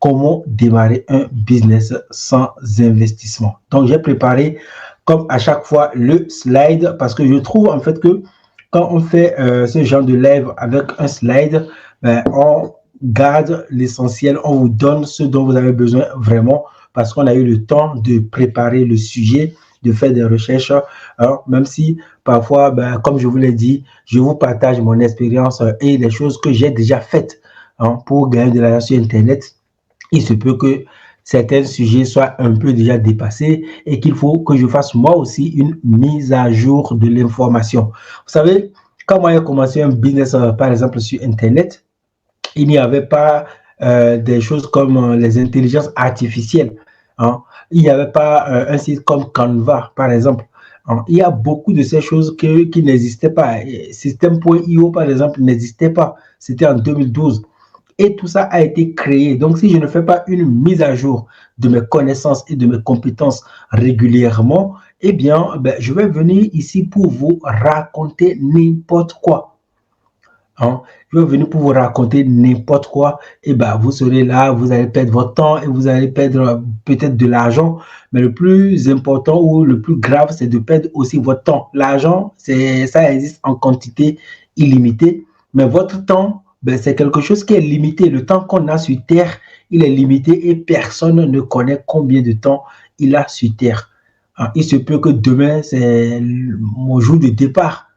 comment démarrer un business sans investissement. Donc, j'ai préparé, comme à chaque fois, le slide parce que je trouve en fait que quand on fait ce genre de live avec un slide, ben, on garde l'essentiel, on vous donne ce dont vous avez besoin vraiment parce qu'on a eu le temps de préparer le sujet, de faire des recherches. Alors, même si parfois, ben, comme je vous l'ai dit, je vous partage mon expérience et les choses que j'ai déjà faites pour gagner de l'argent sur Internet. Il se peut que certains sujets soient un peu déjà dépassés et qu'il faut que je fasse moi aussi une mise à jour de l'information. Vous savez, quand moi j'ai commencé un business, par exemple, sur Internet, il n'y avait pas des choses comme les intelligences artificielles. Il n'y avait pas un site comme Canva, par exemple. Il y a beaucoup de ces choses qui n'existaient pas. System.io, par exemple, n'existait pas. C'était en 2012 et tout ça a été créé. Donc, si je ne fais pas une mise à jour de mes connaissances et de mes compétences régulièrement, eh bien, ben, je vais venir ici pour vous raconter n'importe quoi. Je vais venir pour vous raconter n'importe quoi. Et ben, vous serez là, vous allez perdre votre temps et vous allez perdre peut-être de l'argent. Mais le plus important ou le plus grave, c'est de perdre aussi votre temps. L'argent, ça existe en quantité illimitée. Mais votre temps, ben, c'est quelque chose qui est limité. Le temps qu'on a sur Terre, il est limité et personne ne connaît combien de temps il a sur Terre. Il se peut que demain, c'est mon jour de départ.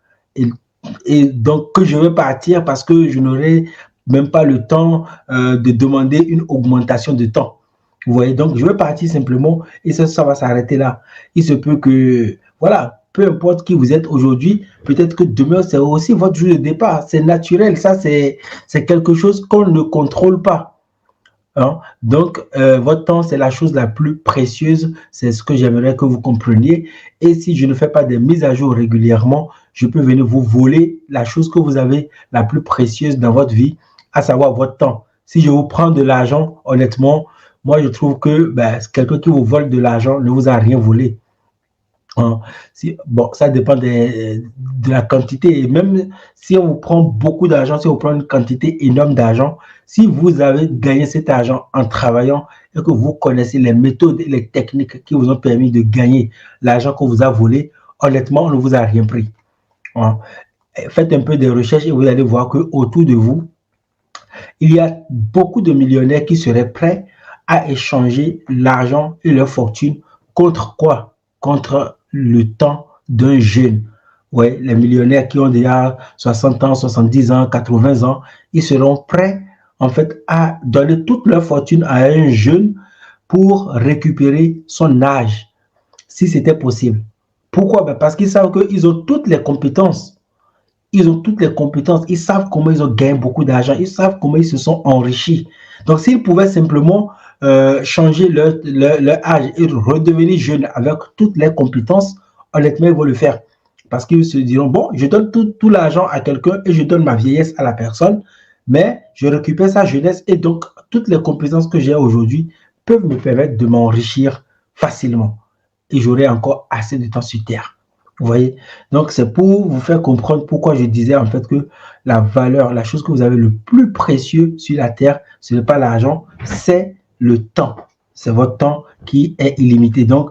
Et donc, que je vais partir parce que je n'aurai même pas le temps de demander une augmentation de temps. Vous voyez, donc je vais partir simplement et ça va s'arrêter là. Il se peut que, voilà, peu importe qui vous êtes aujourd'hui, peut-être que demain, c'est aussi votre jour de départ. C'est naturel, ça, c'est quelque chose qu'on ne contrôle pas. Donc, votre temps, c'est la chose la plus précieuse. C'est ce que j'aimerais que vous compreniez. Et si je ne fais pas des mises à jour régulièrement, je peux venir vous voler la chose que vous avez la plus précieuse dans votre vie, à savoir votre temps. Si je vous prends de l'argent, honnêtement, moi, je trouve que ben, quelqu'un qui vous vole de l'argent ne vous a rien volé. Bon, ça dépend de la quantité. Et même si on vous prend beaucoup d'argent, si on prend une quantité énorme d'argent, si vous avez gagné cet argent en travaillant et que vous connaissez les méthodes et les techniques qui vous ont permis de gagner l'argent qu'on vous a volé, honnêtement, on ne vous a rien pris. Faites un peu de recherches et vous allez voir qu'autour de vous, il y a beaucoup de millionnaires qui seraient prêts à échanger l'argent et leur fortune contre quoi? Contre le temps d'un jeune. Ouais, les millionnaires qui ont déjà 60 ans, 70 ans, 80 ans, ils seront prêts en fait à donner toute leur fortune à un jeune pour récupérer son âge, si c'était possible. Pourquoi? Ben parce qu'ils savent qu'ils ont toutes les compétences. Ils ont toutes les compétences. Ils savent comment ils ont gagné beaucoup d'argent. Ils savent comment ils se sont enrichis. Donc, s'ils pouvaient simplement changer leur âge et redevenir jeunes avec toutes les compétences, honnêtement, ils vont le faire. Parce qu'ils se diront, bon, je donne tout l'argent à quelqu'un et je donne ma vieillesse à la personne, mais je récupère sa jeunesse et donc toutes les compétences que j'ai aujourd'hui peuvent me permettre de m'enrichir facilement. Et j'aurai encore assez de temps sur Terre. Vous voyez? Donc, c'est pour vous faire comprendre pourquoi je disais en fait que la valeur, la chose que vous avez le plus précieux sur la Terre, ce n'est pas l'argent, c'est le temps. C'est votre temps qui est illimité. Donc,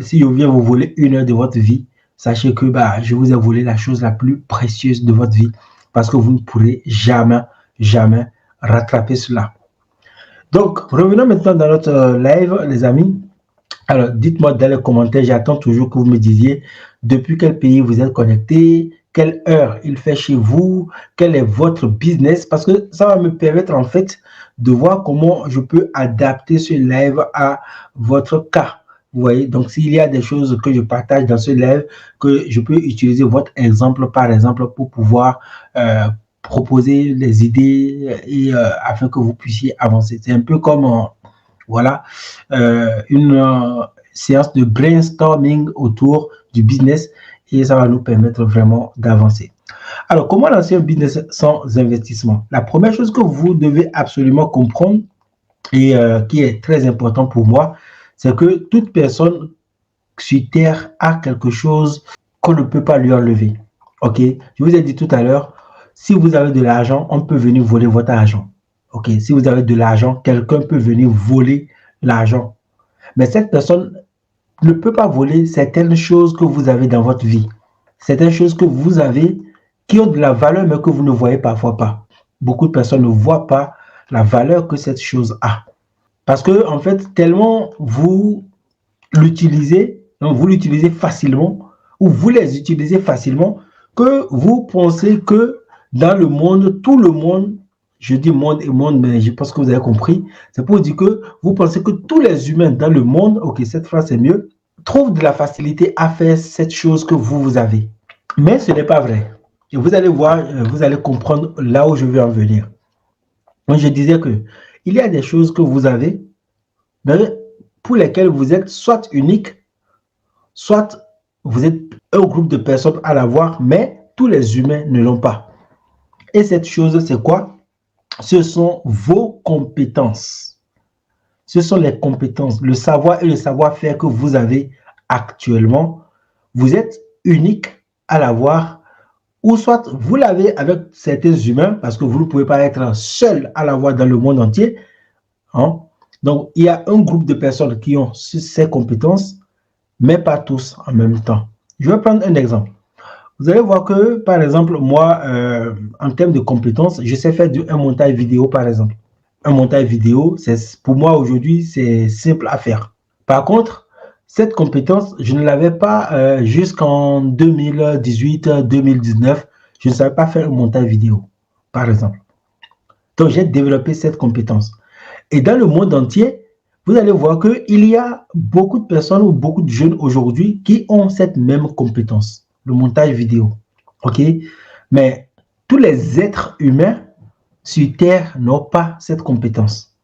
si je viens vous voler 1 heure de votre vie, sachez que bah, je vous ai volé la chose la plus précieuse de votre vie parce que vous ne pourrez jamais, jamais rattraper cela. Donc, revenons maintenant dans notre live, les amis. Alors, dites-moi dans les commentaires, j'attends toujours que vous me disiez depuis quel pays vous êtes connecté, quelle heure il fait chez vous, quel est votre business, parce que ça va me permettre en fait de voir comment je peux adapter ce live à votre cas. Vous voyez, donc s'il y a des choses que je partage dans ce live, que je peux utiliser votre exemple, par exemple, pour pouvoir proposer des idées et afin que vous puissiez avancer. C'est un peu comme voilà, une séance de brainstorming autour du business et ça va nous permettre vraiment d'avancer. Alors, comment lancer un business sans investissement? La première chose que vous devez absolument comprendre et qui est très important pour moi, c'est que toute personne sur Terre a quelque chose qu'on ne peut pas lui enlever. Ok? Je vous ai dit tout à l'heure, si vous avez de l'argent, on peut venir voler votre argent. Ok, si vous avez de l'argent, quelqu'un peut venir voler l'argent. Mais cette personne ne peut pas voler certaines choses que vous avez dans votre vie. Certaines choses que vous avez qui ont de la valeur, mais que vous ne voyez parfois pas. Beaucoup de personnes ne voient pas la valeur que cette chose a. Parce que, en fait, tellement vous l'utilisez facilement, ou vous les utilisez facilement, que vous pensez que dans le monde, tout le monde, je dis monde et monde, mais je pense que vous avez compris, c'est pour dire que vous pensez que tous les humains dans le monde, ok, cette phrase c'est mieux, trouvent de la facilité à faire cette chose que vous avez. Mais ce n'est pas vrai. Et vous allez voir, vous allez comprendre là où je veux en venir. Donc, je disais que il y a des choses que vous avez, mais pour lesquelles vous êtes soit unique, soit vous êtes un groupe de personnes à l'avoir, mais tous les humains ne l'ont pas. Et cette chose, c'est quoi? Ce sont vos compétences. Ce sont les compétences, le savoir et le savoir-faire que vous avez actuellement. Vous êtes unique à l'avoir, ou soit vous l'avez avec certains humains, parce que vous ne pouvez pas être seul à l'avoir dans le monde entier. Hein? Donc, il y a un groupe de personnes qui ont ces compétences, mais pas tous en même temps. Je vais prendre un exemple. Vous allez voir que, par exemple, moi, en termes de compétences, je sais faire un montage vidéo, par exemple. Un montage vidéo, pour moi, aujourd'hui, c'est simple à faire. Par contre, cette compétence, je ne l'avais pas jusqu'en 2018-2019. Je ne savais pas faire un montage vidéo, par exemple. Donc, j'ai développé cette compétence. Et dans le monde entier, vous allez voir qu'il y a beaucoup de personnes ou beaucoup de jeunes aujourd'hui qui ont cette même compétence, le montage vidéo. OK? Mais tous les êtres humains sur Terre n'ont pas cette compétence.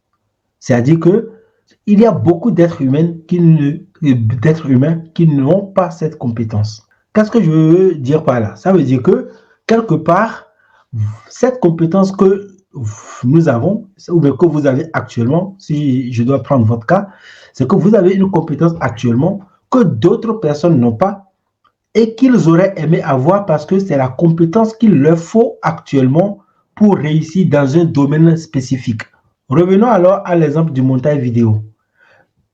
C'est-à-dire qu'il y a beaucoup d'êtres humains qui n'ont pas cette compétence. Qu'est-ce que je veux dire par là? Ça veut dire que, quelque part, cette compétence que nous avons, ou bien que vous avez actuellement, si je dois prendre votre cas, c'est que vous avez une compétence actuellement que d'autres personnes n'ont pas et qu'ils auraient aimé avoir parce que c'est la compétence qu'il leur faut actuellement pour réussir dans un domaine spécifique. Revenons alors à l'exemple du montage vidéo.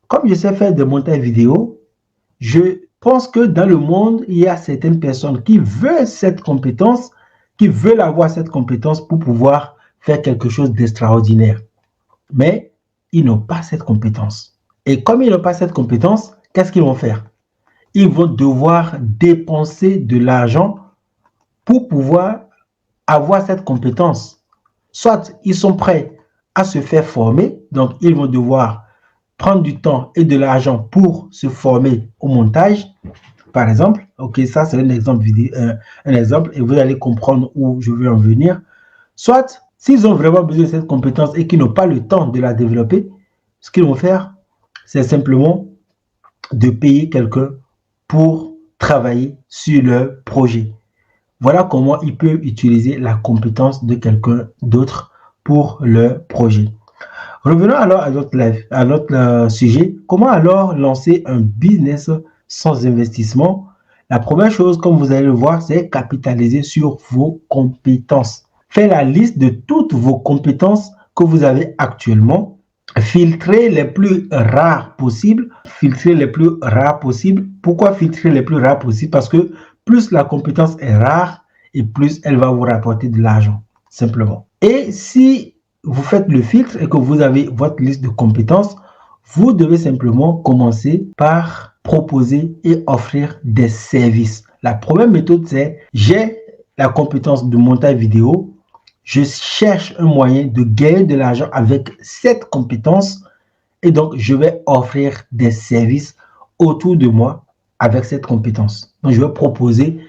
Comme je sais faire des montages vidéo, je pense que dans le monde, il y a certaines personnes qui veulent cette compétence, qui veulent avoir cette compétence pour pouvoir faire quelque chose d'extraordinaire. Mais ils n'ont pas cette compétence. Et comme ils n'ont pas cette compétence, qu'est-ce qu'ils vont faire? Ils vont devoir dépenser de l'argent pour pouvoir avoir cette compétence. Soit ils sont prêts à se faire former, donc ils vont devoir prendre du temps et de l'argent pour se former au montage, par exemple. Ok, ça c'est un exemple vidéo, un exemple, et vous allez comprendre où je veux en venir. Soit, s'ils ont vraiment besoin de cette compétence et qu'ils n'ont pas le temps de la développer, ce qu'ils vont faire, c'est simplement de payer quelqu'un pour travailler sur leur projet. Voilà comment ils peuvent utiliser la compétence de quelqu'un d'autre pour leur projet. Revenons alors à notre sujet. Comment alors lancer un business sans investissement? La première chose, comme vous allez le voir, c'est capitaliser sur vos compétences. Faites la liste de toutes vos compétences que vous avez actuellement. Filtrez les plus rares possibles. Filtrez les plus rares possibles. Pourquoi filtrer les plus rares possibles? Parce que plus la compétence est rare et plus elle va vous rapporter de l'argent, simplement. Et si vous faites le filtre et que vous avez votre liste de compétences, vous devez simplement commencer par proposer et offrir des services. La première méthode, c'est j'ai la compétence de montage vidéo, je cherche un moyen de gagner de l'argent avec cette compétence et donc je vais offrir des services autour de moi avec cette compétence. Donc je vais proposer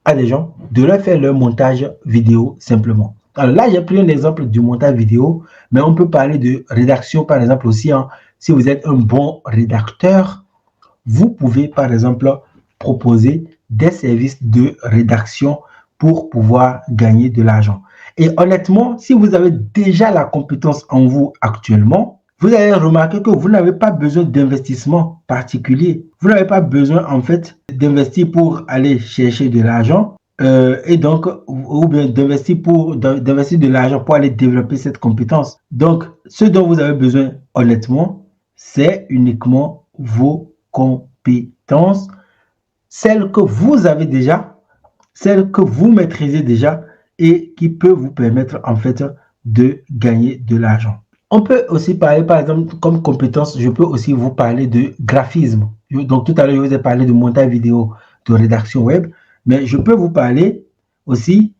à des gens de leur faire leur montage vidéo simplement. Alors là, j'ai pris un exemple du montage vidéo, mais on peut parler de rédaction par exemple aussi. Hein. Si vous êtes un bon rédacteur, vous pouvez par exemple proposer des services de rédaction pour pouvoir gagner de l'argent. Et honnêtement, si vous avez déjà la compétence en vous actuellement, vous allez remarquer que vous n'avez pas besoin d'investissement particulier. Vous n'avez pas besoin en fait d'investir pour aller chercher de l'argent. et donc, ou bien d'investir de l'argent pour aller développer cette compétence. Donc, ce dont vous avez besoin, honnêtement, c'est uniquement vos compétences, celles que vous avez déjà, celles que vous maîtrisez déjà et qui peut vous permettre en fait de gagner de l'argent. On peut aussi parler, par exemple, comme compétence, je peux aussi vous parler de graphisme. Donc, tout à l'heure, je vous ai parlé de montage vidéo, de rédaction web, mais je peux vous parler aussi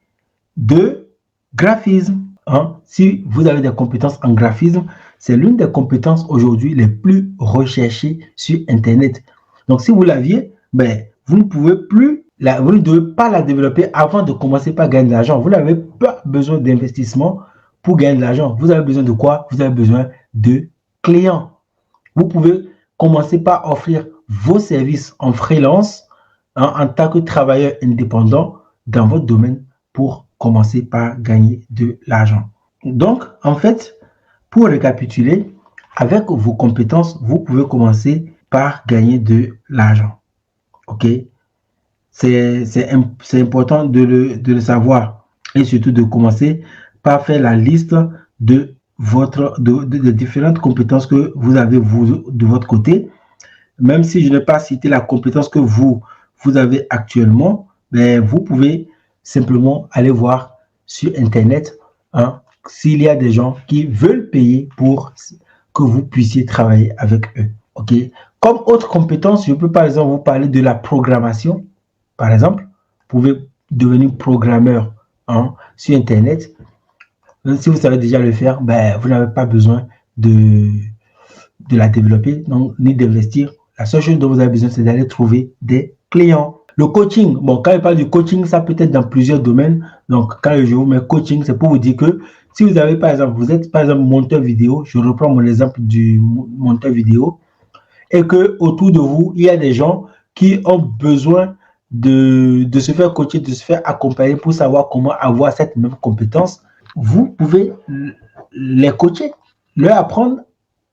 de graphisme. Hein. Si vous avez des compétences en graphisme, c'est l'une des compétences aujourd'hui les plus recherchées sur Internet. Donc, si vous l'aviez, ben, vous ne pouvez plus, vous ne devez pas la développer avant de commencer par gagner de l'argent. Vous n'avez pas besoin d'investissement pour gagner de l'argent. Vous avez besoin de quoi? Vous avez besoin de clients. Vous pouvez commencer par offrir vos services en freelance, hein, en tant que travailleur indépendant dans votre domaine pour commencer par gagner de l'argent. Donc, en fait, pour récapituler, avec vos compétences, vous pouvez commencer par gagner de l'argent. OK? C'est important de le savoir et surtout de commencer par faire la liste de différentes compétences que vous avez vous, de votre côté. Même si je n'ai pas cité la compétence que vous avez actuellement, mais vous pouvez simplement aller voir sur Internet, hein, s'il y a des gens qui veulent payer pour que vous puissiez travailler avec eux. OK? Comme autre compétence, je peux par exemple vous parler de la programmation. Par exemple, vous pouvez devenir programmeur, hein, sur Internet. Même si vous savez déjà le faire, ben, vous n'avez pas besoin de la développer, donc, ni d'investir. La seule chose dont vous avez besoin, c'est d'aller trouver des clients. Le coaching, bon, quand je parle du coaching, ça peut être dans plusieurs domaines. Donc, quand je vous mets coaching, c'est pour vous dire que si vous avez, par exemple, vous êtes, par exemple, monteur vidéo, je reprends mon exemple du monteur vidéo, et que autour de vous, il y a des gens qui ont besoin de se faire coacher, de se faire accompagner pour savoir comment avoir cette même compétence, vous pouvez les coacher, leur apprendre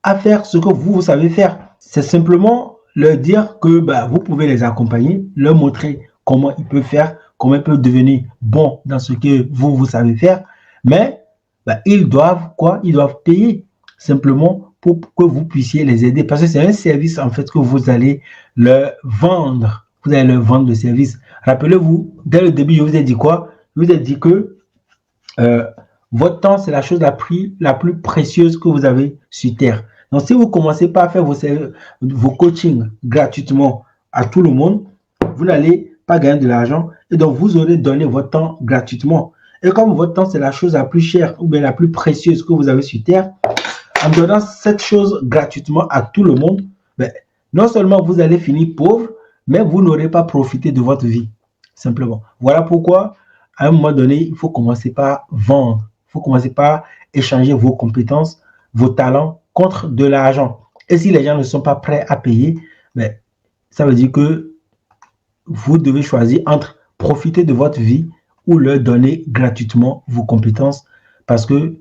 à faire ce que vous savez faire. C'est simplement leur dire que bah, vous pouvez les accompagner, leur montrer comment ils peuvent faire, comment ils peuvent devenir bons dans ce que vous savez faire. Mais bah, ils doivent quoi? Ils doivent payer simplement pour que vous puissiez les aider. Parce que c'est un service en fait que vous allez leur vendre. Vous allez leur vendre le service. Rappelez-vous, dès le début, je vous ai dit quoi? Je vous ai dit que votre temps, c'est la chose la plus précieuse que vous avez sur Terre. Donc, si vous commencez pas à faire vos coachings gratuitement à tout le monde, vous n'allez pas gagner de l'argent et donc vous aurez donné votre temps gratuitement. Et comme votre temps, c'est la chose la plus chère ou bien la plus précieuse que vous avez sur Terre, en donnant cette chose gratuitement à tout le monde, ben, non seulement vous allez finir pauvre, mais vous n'aurez pas profité de votre vie, simplement. Voilà pourquoi, à un moment donné, il faut commencer par vendre. Il faut commencer par échanger vos compétences, vos talents contre de l'argent. Et si les gens ne sont pas prêts à payer, ben, ça veut dire que vous devez choisir entre profiter de votre vie ou leur donner gratuitement vos compétences. Parce que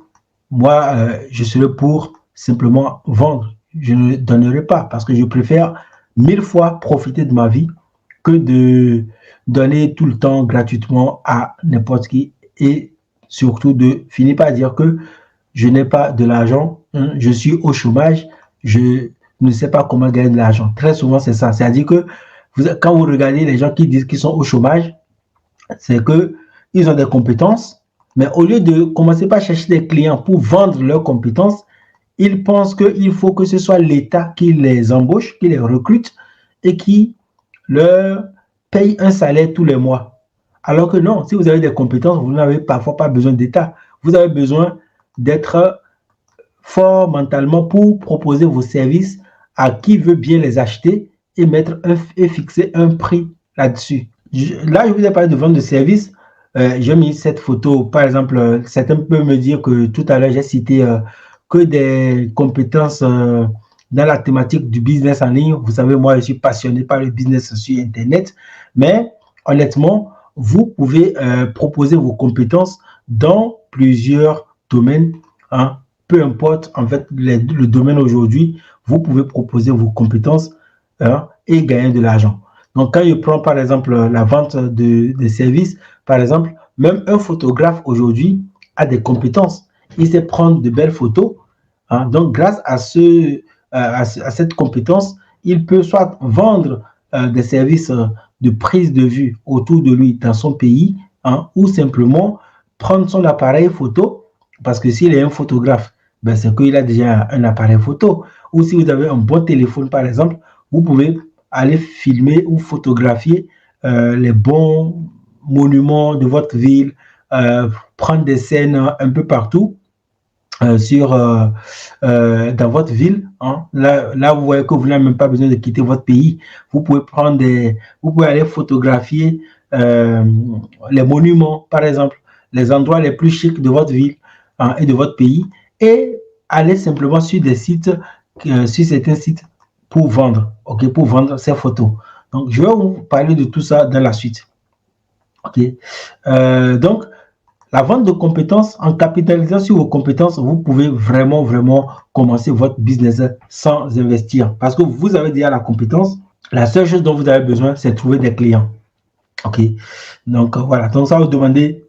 moi, je serai pour simplement vendre. Je ne donnerai pas parce que je préfère 1000 fois profiter de ma vie que de donner tout le temps gratuitement à n'importe qui et surtout de finir par dire que je n'ai pas de l'argent, je suis au chômage, je ne sais pas comment gagner de l'argent. Très souvent, c'est ça. C'est-à-dire que quand vous regardez les gens qui disent qu'ils sont au chômage, c'est qu'ils ont des compétences, mais au lieu de commencer par chercher des clients pour vendre leurs compétences, ils pensent qu'il faut que ce soit l'État qui les embauche, qui les recrute et qui leur paye un salaire tous les mois. Alors que non, si vous avez des compétences, vous n'avez parfois pas besoin d'État. Vous avez besoin d'être fort mentalement pour proposer vos services à qui veut bien les acheter et fixer un prix là-dessus. Là, je vous ai parlé de vente de services. J'ai mis cette photo, par exemple, certains peuvent me dire que tout à l'heure, j'ai cité que des compétences dans la thématique du business en ligne. Vous savez, moi, je suis passionné par le business sur Internet, mais honnêtement, vous pouvez proposer vos compétences dans plusieurs domaines, hein. Peu importe, en fait, le domaine aujourd'hui, vous pouvez proposer vos compétences, hein, et gagner de l'argent. Donc, quand je prends, par exemple, la vente de services, Par exemple, même un photographe aujourd'hui a des compétences. Il sait prendre de belles photos. Hein. Donc, grâce à cette compétence, il peut soit vendre des services de prise de vue autour de lui dans son pays, hein, ou simplement prendre son appareil photo, parce que s'il est un photographe, ben c'est qu'il a déjà un appareil photo. Ou si vous avez un bon téléphone, par exemple, vous pouvez aller filmer ou photographier les bons monuments de votre ville, prendre des scènes un peu partout dans votre ville. Hein. Là, vous voyez que vous n'avez même pas besoin de quitter votre pays. Vous pouvez aller photographier les monuments, par exemple, les endroits les plus chics de votre ville, hein, et de votre pays, et aller simplement sur des sites, sur certains sites pour vendre, ok, pour vendre ces photos. Donc, je vais vous parler de tout ça dans la suite. Ok. Donc, la vente de compétences, en capitalisant sur vos compétences, vous pouvez vraiment, vraiment commencer votre business sans investir. Parce que vous avez déjà la compétence. La seule chose dont vous avez besoin, c'est de trouver des clients. OK. Donc, voilà. Donc, ça va vous demander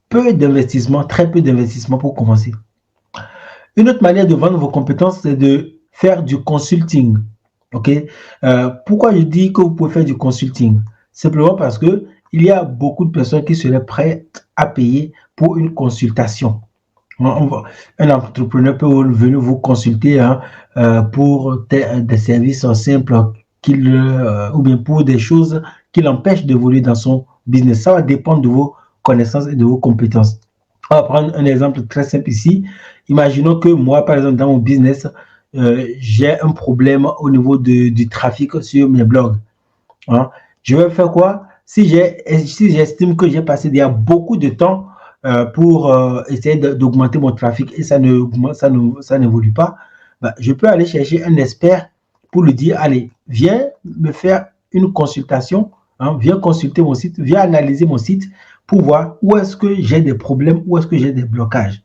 peu d'investissement, très peu d'investissement pour commencer. Une autre manière de vendre vos compétences, c'est de faire du consulting. OK. Pourquoi je dis que vous pouvez faire du consulting? Simplement parce que il y a beaucoup de personnes qui seraient prêtes à payer pour une consultation. Un entrepreneur peut venir vous consulter, hein, pour des services simples ou bien pour des choses qui l'empêchent d'évoluer dans son business. Ça va dépendre de vos connaissances et de vos compétences. On va prendre un exemple très simple ici. Imaginons que moi, par exemple, dans mon business, j'ai un problème au niveau du trafic sur mes blogs. Hein. Je vais faire quoi? Si j'estime que j'ai passé déjà beaucoup de temps pour essayer d'augmenter mon trafic et ça n'évolue pas, ben, je peux aller chercher un expert pour lui dire, allez, viens me faire une consultation, hein, viens consulter mon site, viens analyser mon site pour voir où est-ce que j'ai des problèmes, où est-ce que j'ai des blocages.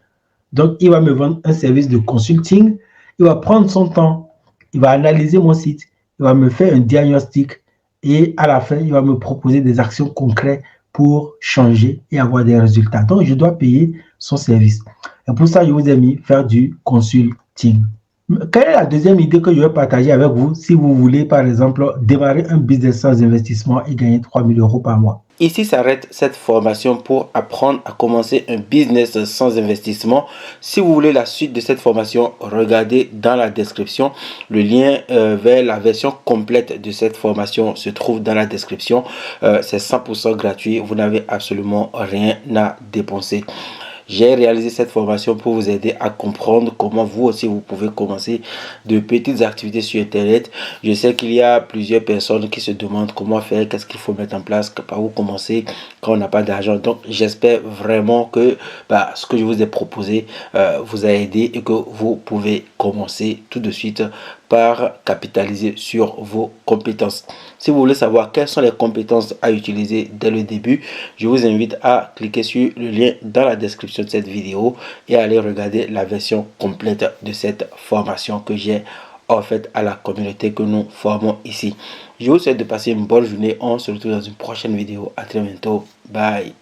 Donc, il va me vendre un service de consulting, il va prendre son temps, il va analyser mon site, il va me faire un diagnostic et à la fin, il va me proposer des actions concrètes pour changer et avoir des résultats. Donc, je dois payer son service. Et pour ça, je vous ai mis faire du consulting. Quelle est la deuxième idée que je vais partager avec vous si vous voulez, par exemple, démarrer un business sans investissement et gagner 3 000 euros par mois? Ici s'arrête cette formation pour apprendre à commencer un business sans investissement. Si vous voulez la suite de cette formation, regardez dans la description. Le lien vers la version complète de cette formation se trouve dans la description. C'est 100% gratuit. Vous n'avez absolument rien à dépenser. J'ai réalisé cette formation pour vous aider à comprendre comment vous aussi vous pouvez commencer de petites activités sur Internet. Je sais qu'il y a plusieurs personnes qui se demandent comment faire, qu'est-ce qu'il faut mettre en place, par où commencer quand on n'a pas d'argent. Donc j'espère vraiment que ce que je vous ai proposé vous a aidé et que vous pouvez commencer tout de suite par capitaliser sur vos compétences. Si vous voulez savoir quelles sont les compétences à utiliser dès le début, je vous invite à cliquer sur le lien dans la description de cette vidéo et à aller regarder la version complète de cette formation que j'ai offerte à la communauté que nous formons ici. Je vous souhaite de passer une bonne journée. On se retrouve dans une prochaine vidéo. À très bientôt. Bye.